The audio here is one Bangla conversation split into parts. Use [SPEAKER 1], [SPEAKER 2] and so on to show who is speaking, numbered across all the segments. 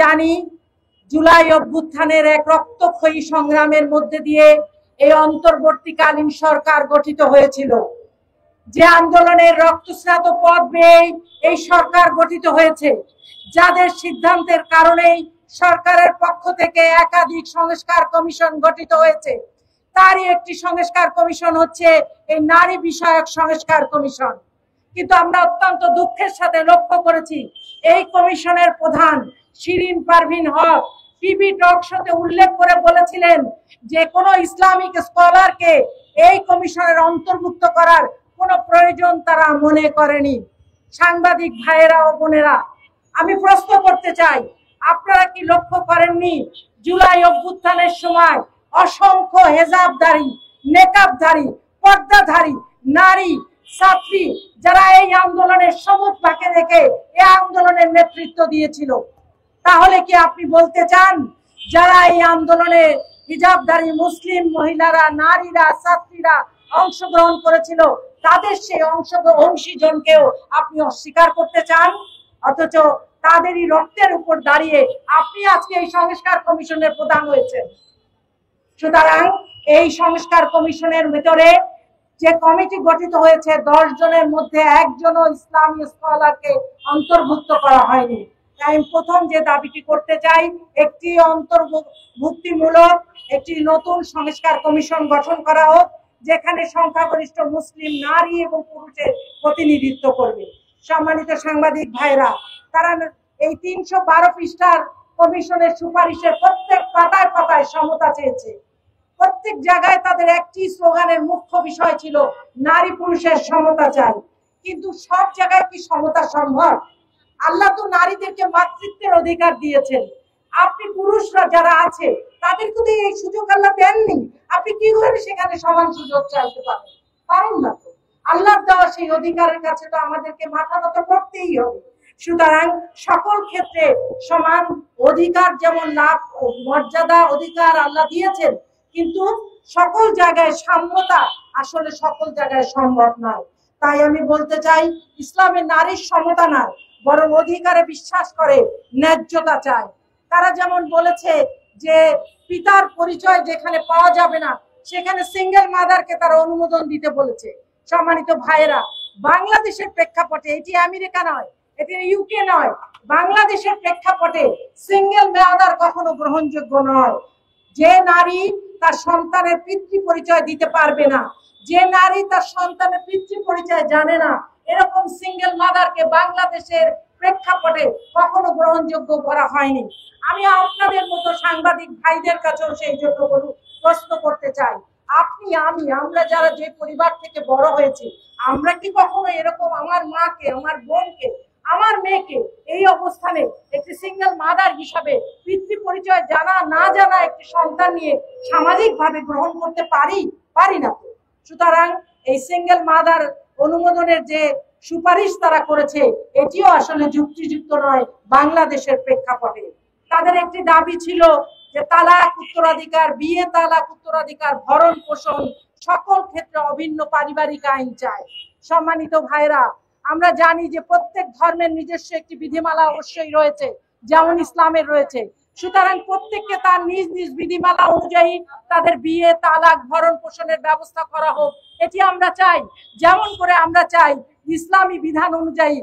[SPEAKER 1] জানি জুলাই অভ্যুত্থানের এক রক্তক্ষয়ী সংগ্রামের মধ্যে দিয়ে এই অন্তর্বর্তীকালীন সরকার গঠিত হয়েছিল। যে আন্দোলনের রক্তস্নাত পথ বেয়ে এই সরকার গঠিত হয়েছে, যাদের সিদ্ধান্তের কারণেই সরকারের পক্ষ থেকে একাধিক সংস্কার কমিশন গঠিত হয়েছে, তারই একটি সংস্কার কমিশন হচ্ছে এই নারী বিষয়ক সংস্কার কমিশন। কিন্তু আমরা অত্যন্ত দুঃখের সাথে লক্ষ্য করেছি এই কমিশনের প্রধান শিরিন পারভীন হক টিভি টক শোতে উল্লেখ করে বলেছিলেন যে কোনো ইসলামিক স্কলারকে এই কমিশনের অন্তর্ভুক্ত করার কোনো প্রয়োজন তারা মনে করেনি। সাংবাদিক ভাইয়েরা ও বোনেরা, আমি প্রশ্ন করতে চাই, আপনারা কি লক্ষ্য করেননি জুলাই অভ্যুত্থানের সময় অসংখ্য হেজাবধারী, নেকাবধারী, পর্দাধারী নারী ছাত্রী যারা এই আন্দোলনের সবুজ পাকে রেখে এই আন্দোলনের নেতৃত্ব দিয়েছিল? তাহলে কি আপনি বলতে চান যারা এই আন্দোলনে হিজাবধারী মুসলিম মহিলারা, নারীরা, ছাত্রীরা অংশগ্রহণ করেছিল তাদের সেই অংশীজনকেও আপনি অস্বীকার করতে চান? অথচ তাদেরই রক্তের উপর দাঁড়িয়ে আপনি আজকে এই সংস্কার কমিশনের প্রধান হয়েছেন। সুতরাং এই সংস্কার কমিশনের ভিতরে যে কমিটি গঠিত হয়েছে 10 জনের মধ্যে একজনও ইসলামী স্কলারকে অন্তর্ভুক্ত করা হয়নি। আমি প্রথম যে দাবিটি করতে চাই, একটি অন্তর্ভুক্তিমূলক একটি নতুন সংস্কার কমিশন গঠন করা হোক, যেখানে সংখ্যাগরিষ্ঠ মুসলিম নারী এবং পুরুষের প্রতিনিধিত্ব করবে। সম্মানিত সাংবাদিক ভাইরা, তারা এই 312 পৃষ্ঠার কমিশনের সুপারিশের প্রত্যেক পাতায় পাতায় সমতা চেয়েছে। প্রত্যেক জায়গায় তাদের একটি স্লোগানের মুখ্য বিষয় ছিল নারী পুরুষের সমতা চাই। কিন্তু সব জায়গায় কি সমতা সম্ভব? আল্লাহ তো নারীদেরকে মাতৃত্বের অধিকার দিয়েছেন। আপনি পুরুষরা যারা আছে তাদেরকে তো এই সুযোগ আল্লাহ দেননি। আপনি কি করে সেখানে সমান সুযোগ চাইতে পারেন? পারেন না তো। আল্লাহর দেওয়া সেই অধিকারের কাছে তো আমাদেরকে মাথা নত করতেই হবে। সুতরাং সকল ক্ষেত্রে সমান অধিকার যেমন লাভ, মর্যাদা, অধিকার আল্লাহ দিয়েছেন, কিন্তু সকল জায়গায় সাম্যতা আসলে সকল জায়গায় সম্ভব নয়। তাই আমি বলতে চাই, ইসলামে নারীর সমতা নয়, বরং অধিকারে বিশ্বাস করে, ন্যায্যতা চায়। তারা যেমন বলেছে যে পিতার পরিচয় যেখানে পাওয়া যাবে না সেখানে সিঙ্গেল মাদারকে তারা অনুমোদন দিতে বলেছে। সম্মানিত ভাইয়েরা, বাংলাদেশের প্রেক্ষাপটে, এটি আমেরিকা নয়, এটি ইউকে নয়, বাংলাদেশের প্রেক্ষাপটে সিঙ্গেল মাদার কখনো গ্রহণযোগ্য নয়। যে নারী তার সন্তানের পিতৃ পরিচয় দিতে পারবে না, যে নারী তার সন্তানের পিতৃ পরিচয় জানে না, এরকম সিঙ্গেল মাদারকে বাংলাদেশের প্রেক্ষাপটে কখনো গ্রহণযোগ্য করা হয়নি। আমি আপনাদের মতো সাংবাদিক ভাইদের কাছেও সেই জন্য প্রশ্ন করতে চাই, আপনি, আমরা যারা যে পরিবার থেকে বড় হয়েছি, আমরা কি কখনো এরকম আমার মাকে, আমার বোনকে, আমার মেয়েকে এই অবস্থানে একটি সিঙ্গেল মাদার হিসাবে পিতৃ পরিচয় জানা না জানা একটি সন্তান নিয়ে সামাজিক ভাবে গ্রহণ করতে পারি না? সুতরাং এই সিঙ্গেল মাদার অনুমোদনের যে সুপারিশ তারা করেছে এটিও আসলে যুক্তিযুক্ত নয় বাংলাদেশের প্রেক্ষাপটে। তাদের একটি দাবি ছিল যে তালাক উত্তরাধিকার, বিয়ে তালাক উত্তরাধিকার, ভরণ পোষণ সকল ক্ষেত্রে অভিন্ন পারিবারিক আইন চায়। সম্মানিত ভাইরা, আমরা জানি যে প্রত্যেক ধর্মের নিজস্ব একটি বিধিমালা অবশ্যই রয়েছে, যেমন ইসলামের রয়েছে। সুতরাং প্রত্যেককে তার নিজ নিজ বিধিমালা অনুযায়ী তাদের বিয়ে তালাক ভরণ পোষণের ব্যবস্থা করা হোক, এটি আমরা চাই। যেমন করে আমরা চাই ইসলামী বিধান অনুযায়ী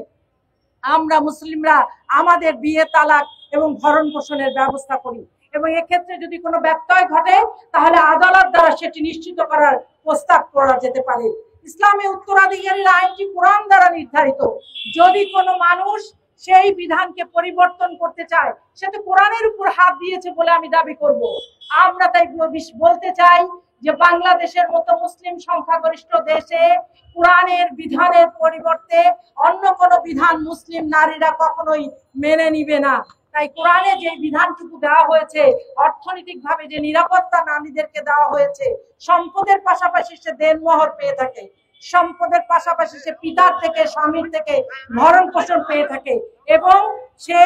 [SPEAKER 1] আমরা মুসলিমরা আমাদের বিয়ে তালাক এবং ভরণ পোষণের ব্যবস্থা করি, এবং এক্ষেত্রে যদি কোনো ব্যত্যয় ঘটে তাহলে আদালত দ্বারা সেটি নিশ্চিত করার প্রস্তাব করা যেতে পারে। ইসলামে উত্তরাধিকারীর আইনটি কোরআন দ্বারা নির্ধারিত। যদি কোনো মানুষ সেই বিধানকে পরিবর্তন করতে চায়, সে তো কোরআনের উপর হাত দিয়েছে বলে আমি দাবি করব। আমরা তাই বলতে চাই যে বাংলাদেশের মতো মুসলিম সংখ্যাগরিষ্ঠ দেশে কোরআনের বিধানের পরিবর্তে অন্য কোনো বিধান মুসলিম নারীরা কখনোই মেনে নিবে না। তাই কোরআনে যে বিধানটুকু দেওয়া হয়েছে, অর্থনৈতিকভাবে যে নিরাপত্তা নারীদেরকে দেওয়া হয়েছে, সম্পদের পাশাপাশি সে দেনমোহর পেয়ে থাকে, সম্পদের পাশাপাশি সে পিতার থেকে, স্বামীর থেকে ভরণ পোষণ পেয়ে থাকে, এবং সে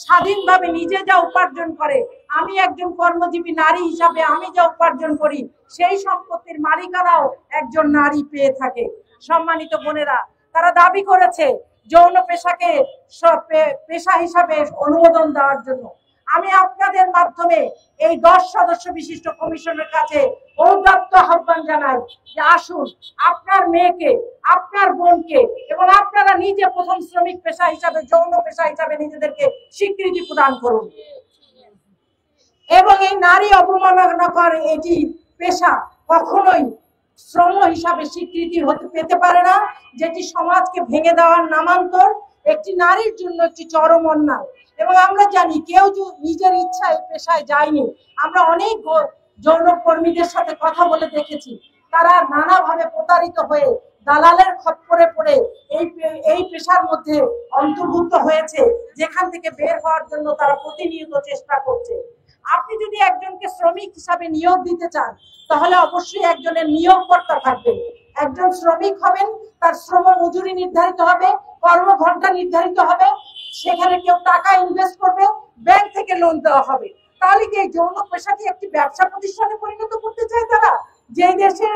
[SPEAKER 1] স্বাধীনভাবে নিজে যা উপার্জন করে, আমি একজন কর্মজীবী নারী হিসাবে আমি যা উপার্জন করি সেই সম্পত্তির মালিকানাও একজন নারী পেয়ে থাকে। সম্মানিত বোনেরা, তারা দাবি করেছে যৌন পেশাকে পেশা হিসাবে অনুমোদন দেওয়ার জন্য। আমি আপনাদের মাধ্যমে এই 10 সদস্য বিশিষ্ট কমিশনের কাছে ঔদাত্ত আহ্বান জানাই যে আসুন আপনার মেয়েকে, আপনার বোনকে এবং আপনারা নিজে প্রথম শ্রমিক পেশা হিসাবে, যৌন পেশা হিসাবে নিজেদেরকে স্বীকৃতি প্রদান করুন। এবং এই নারী অবমাননাকর এটি পেশা কখনোই শ্রম হিসাবে স্বীকৃতি পেতে পারে না, যেটি সমাজকে ভেঙে দেওয়ার নামান্তর, একটি নারীর জন্য একটি চরম অন্যায়। এবং আমরা জানি কেউ নিজের ইচ্ছায় পেশায় যায়নি। আমরা অনেক যৌন কর্মীদের সাথে কথা বলে দেখেছি, তারা নানাভাবে প্রতারিত হয়ে দালালের খপ্পরে পড়ে এই পেশার মধ্যে অন্তর্ভুক্ত হয়েছে, যেখান থেকে বের হওয়ার জন্য তারা প্রতিনিয়ত চেষ্টা করছে। আপনি যদি একজনকে শ্রমিক হিসাবে নিয়োগ দিতে চান, তাহলে অবশ্যই একজনের নিয়োগকর্তা থাকবে। একজন শ্রমিক হবেন, তার শ্রম মজুরি নির্ধারিত হবে, কর্মঘণ্টা নির্ধারিত হবে, সেখানে কেউ টাকা ইনভেস্ট করবে, ব্যাংক থেকে লোন দেওয়া হবে। তাহলে কি এই যৌন পেশাটি একটি ব্যবসা প্রতিষ্ঠানে পরিণত করতে চায় তারা? যে দেশে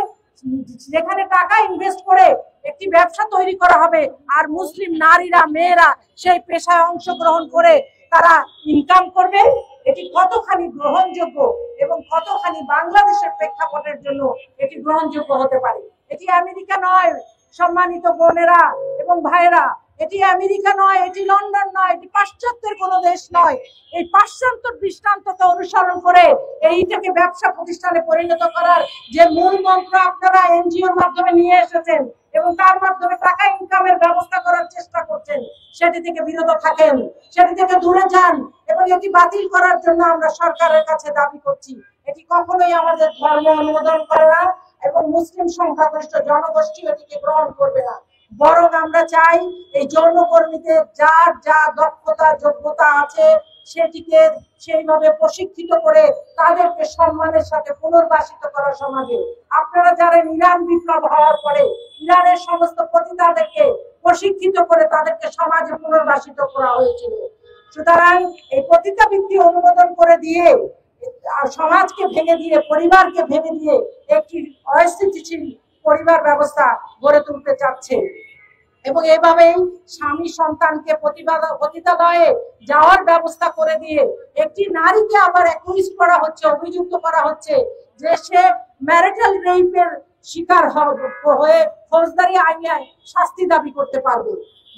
[SPEAKER 1] যেখানে টাকা ইনভেস্ট করে একটি ব্যবসা তৈরি করা হবে, আর মুসলিম নারীরা, মেয়েরা সেই পেশায় অংশগ্রহণ করে তারা ইনকাম করবে, এটি কতখানি গ্রহণযোগ্য এবং কতখানি বাংলাদেশের প্রেক্ষাপটের জন্য এটি গ্রহণযোগ্য হতে পারে? এটি আমেরিকা নয় সম্মানিত বোনেরা এবং ভাইয়েরা, এটি আমেরিকা নয়, এটি লন্ডন নয়, এটি পাশ্চাত্যের কোনো দেশ নয়। এই পাশ্চাত্য দৃষ্টান্তকে অনুসরণ করে এইটাকে ব্যবসা প্রতিষ্ঠানে পরিণত করার যে মূল মন্ত্র আপনারা এনজিওর মাধ্যমে নিয়ে এসেছেন এবং তার মাধ্যমে টাকা ইনকামের ব্যবস্থা করার চেষ্টা করছেন, সেটি থেকে বিরত থাকেন, সেটি থেকে দূরে যান। এবং এটি বাতিল করার জন্য আমরা সরকারের কাছে দাবি করছি। এটি কখনোই আমাদের ধর্ম অনুমোদন করে না এবং মুসলিম সংখ্যাগরিষ্ঠ জনগোষ্ঠী এটিকে গ্রহণ করবে না। বরং আমরা চাই এই যৌন কর্মীদের যার যা দক্ষতা যোগ্যতা আছে সেটিকে সেইভাবে প্রশিক্ষিত করে তাদেরকে সম্মানের সাথে পুনর্বাসিত করা সমাজে। আপনারা জানেন ইরান বিপ্লব হওয়ার পরে ইরানের সমস্ত পতিতাদেরকে প্রশিক্ষিত করে তাদেরকে সমাজে পুনর্বাসিত করা হয়েছিল। সুতরাং এই পতিতাবৃত্তি অনুমোদন করে দিয়ে সমাজকে ভেঙে দিয়ে, পরিবারকে ভেঙে দিয়ে একটি অস্থিতিশীল পরিবার ব্যবস্থা গড়ে তুলতে চাচ্ছে। এবং এইভাবেই স্বামী সন্তানকে পতিতালয়ে যাওয়ার ব্যবস্থা করে দিয়ে একটি নারীকে আবার অ্যাকিউজ করা হচ্ছে, অভিযুক্ত করা হচ্ছে যে সে ম্যারিটাল রেপের শিকার হয়ে ফৌজদারি আইনে শাস্তি দাবি করতে পারবে।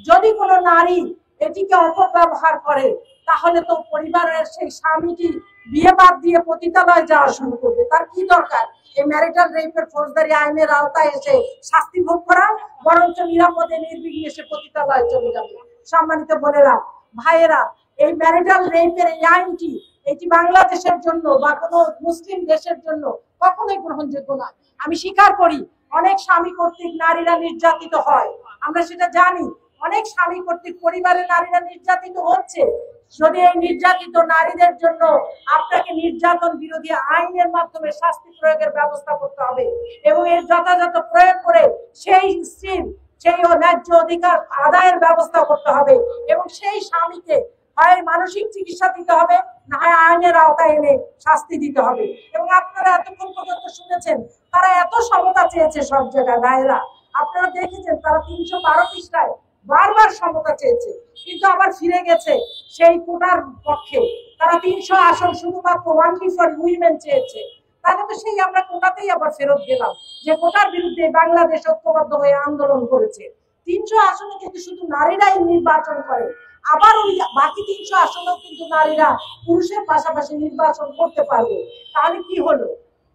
[SPEAKER 1] যদি কোনো নারী এটিকে অপব্যবহার করে, তাহলে তো পরিবারের সেই স্বামীটি বিয়ে বাদ দিয়ে পতিতালয়ে যাওয়া শুরু করবে। তার কি দরকার এই ম্যারিটাল রেপের ফৌজদারি আইনের আওতায় এসে শাস্তি ভোগ করা? বরঞ্চ নিরাপদে নির্বিঘ্নে সে পতিতালয়ে চলে যাবে। সম্মানিত বোনেরা, ভাইয়েরা, এই ম্যারিটাল রেপের এই আইনটি এটি বাংলাদেশের জন্য বা কোনো মুসলিম দেশের জন্য কখনোই গ্রহণযোগ্য নয়। আমি স্বীকার করি অনেক স্বামী কর্তৃক নারীরা নির্যাতিত হয়, আমরা সেটা জানি। অনেক স্বামী কর্তৃক পরিবারে নারীরা নির্যাতিত হচ্ছে। যদি এই নির্যাতিত নারীদের জন্য আপনাকে নির্যাতন বিরোধী আইনের মাধ্যমে শাস্তি প্রয়োগের ব্যবস্থা করতে হবে এবং এর যথাযথ প্রয়োগ করে সেই স্ত্রীর সেই ন্যায্য অধিকার আদায়ের ব্যবস্থা করতে হবে এবং সেই স্বামীকে হয় মানসিক চিকিৎসা দিতে হবে, না হয় আইনের আওতায় এনে শাস্তি দিতে হবে। এবং আপনারা এতক্ষণ পর্যন্ত শুনেছেন তারা এত সমতা চেয়েছে সব জায়গায়। ভাইয়েরা, আপনারা দেখেছেন তারা 312 পৃষ্ঠায় বারবার সমতা চেয়েছে, কিন্তু আবার ফিরে গেছে সেই কোটার পক্ষে। তারা 300 আসন শুধুমাত্র ওনলি ফর উইমেন চেয়েছে। তাহলে তো সেই আমরা কোটাতেই আবার ফেরত গেলাম, যে কোটার বিরুদ্ধে বাংলাদেশ ঐক্যবদ্ধ হয়ে আন্দোলন করেছে। 300 আসনে কিন্তু শুধু নারীরাই নির্বাচন করে, আবার ওই বাকি 300 আসনেও কিন্তু নারীরা পুরুষের পাশাপাশি নির্বাচন করতে পারবে। তাহলে কি হলো,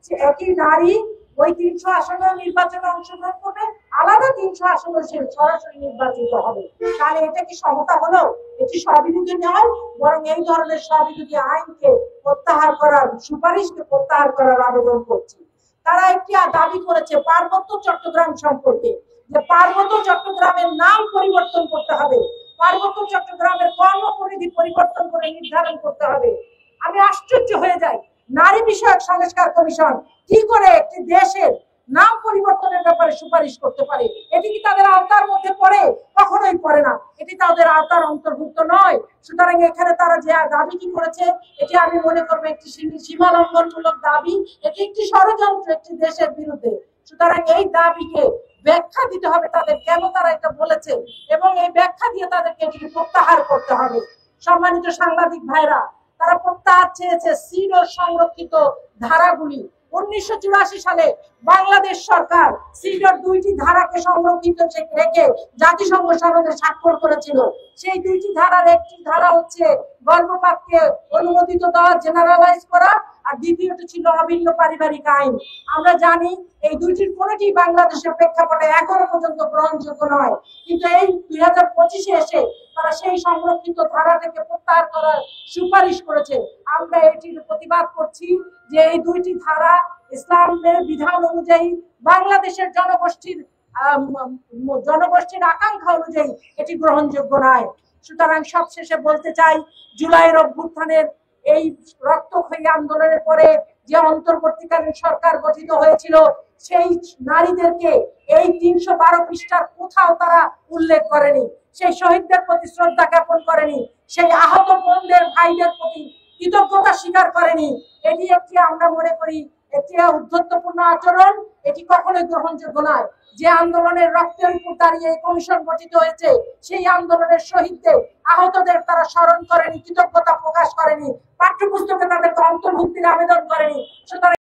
[SPEAKER 1] যে একই নারী ওই 300 আসনে নির্বাচনে অংশগ্রহণ করবে, আলাদা 300 আসনে সে সরাসরি নির্বাচিত হবে। তাহলে এটা কি সমতা হলো? এটি স্ববিরোধী নয়, বরং এই ধরনের স্ববিরোধী আইনকে প্রত্যাহার করার, সুপারিশকে প্রত্যাহার করার আবেদন করছি। তারা একটি দাবি করেছে পার্বত্য চট্টগ্রাম সম্পর্কে, যে পার্বত্য চট্টগ্রামের নাম পরিবর্তন করতে হবে, পার্বত্য চট্টগ্রামের কর্মপরিধি পরিবর্তন করে নির্ধারণ করতে হবে। আমি আশ্চর্য হয়ে যাই, নারী বিষয়ক সংস্কার কমিশন কি করে একটি দেশের নাম পরিবর্তনের ব্যাপারে সুপারিশ করতে পারে? এটি কি তাদের আওতার মধ্যে পড়ে? কখনোই পড়ে না, এটি তাদের আওতার অন্তর্ভুক্ত নয়। সুতরাং এখানে তারা যে দাবিটি করেছে, এটি আমি মনে করবো একটি সীমা লঙ্ঘনমূলক দাবি, এটি একটি ষড়যন্ত্র একটি দেশের বিরুদ্ধে। সুতরাং এই দাবিকে ব্যাখ্যা দিতে হবে তাদের, কেন তারা এটা বলেছে, এবং এই ব্যাখ্যা দিয়ে তাদেরকে এটিকে প্রত্যাহার করতে হবে। সম্মানিত সাংবাদিক ভাইরা, তারা প্রত্যাহার চেয়েছে সিডর সংরক্ষিত ধারাগুলি। 1984 সালে বাংলাদেশ সরকার সিডর 2টি ধারাকে সংরক্ষিত রেখে জাতিসংঘ সনদে স্বাক্ষর করেছিল। সেই 2টি ধারার একটি ধারা হচ্ছে গর্ভপাতকে অনুমোদিত দেওয়া, জেনারেলাইজ করা, আর দ্বিতীয়টি ছিল অভিন্ন পারিবারিক আইন। আমরা জানি এই 2টির কোনোটি বাংলাদেশের প্রেক্ষাপটে এখনো পর্যন্ত গ্রহণযোগ্য নয়, কিন্তু এই 2025-এ এসে তারা সেই সংরক্ষিত ধারাটাকে প্রত্যাহার করার সুপারিশ করেছে। আমরা এটির প্রতিবাদ করছি যে এই 2টি ধারা ইসলামের বিধান অনুযায়ী বাংলাদেশের জনগোষ্ঠীর আকাঙ্ক্ষা অনুযায়ী এটি গ্রহণযোগ্য নয়। সুতরাং সবশেষে বলতে চাই, জুলাইয়ের অভ্যুত্থানের এই রক্তক্ষয়ী আন্দোলনের পরে যে অন্তর্বর্তীকালীন সরকার গঠিত হয়েছিল, সেই নারীদেরকে এই 312 পৃষ্ঠার কোথাও তারা উল্লেখ করেনি, সেই শহীদদের প্রতি শ্রদ্ধা জ্ঞাপন করেনি, সেই আহত বোনদের ভাইদের প্রতি কৃতজ্ঞতা স্বীকার করেনি। এটি একটি, আমরা মনে করি, একটি উদ্ধত্যপূর্ণ আচরণ। এটি কখনোই গ্রহণযোগ্য নয়। যে আন্দোলনের রক্তের উপর দাঁড়িয়ে এই কমিশন গঠিত হয়েছে, সেই আন্দোলনের শহীদদের, আহতদের তারা স্মরণ করেনি, কৃতজ্ঞতা প্রকাশ করেনি, পাঠ্যপুস্তকে তাদেরকে অন্তর্ভুক্তির আবেদন করেনি। সুতরাং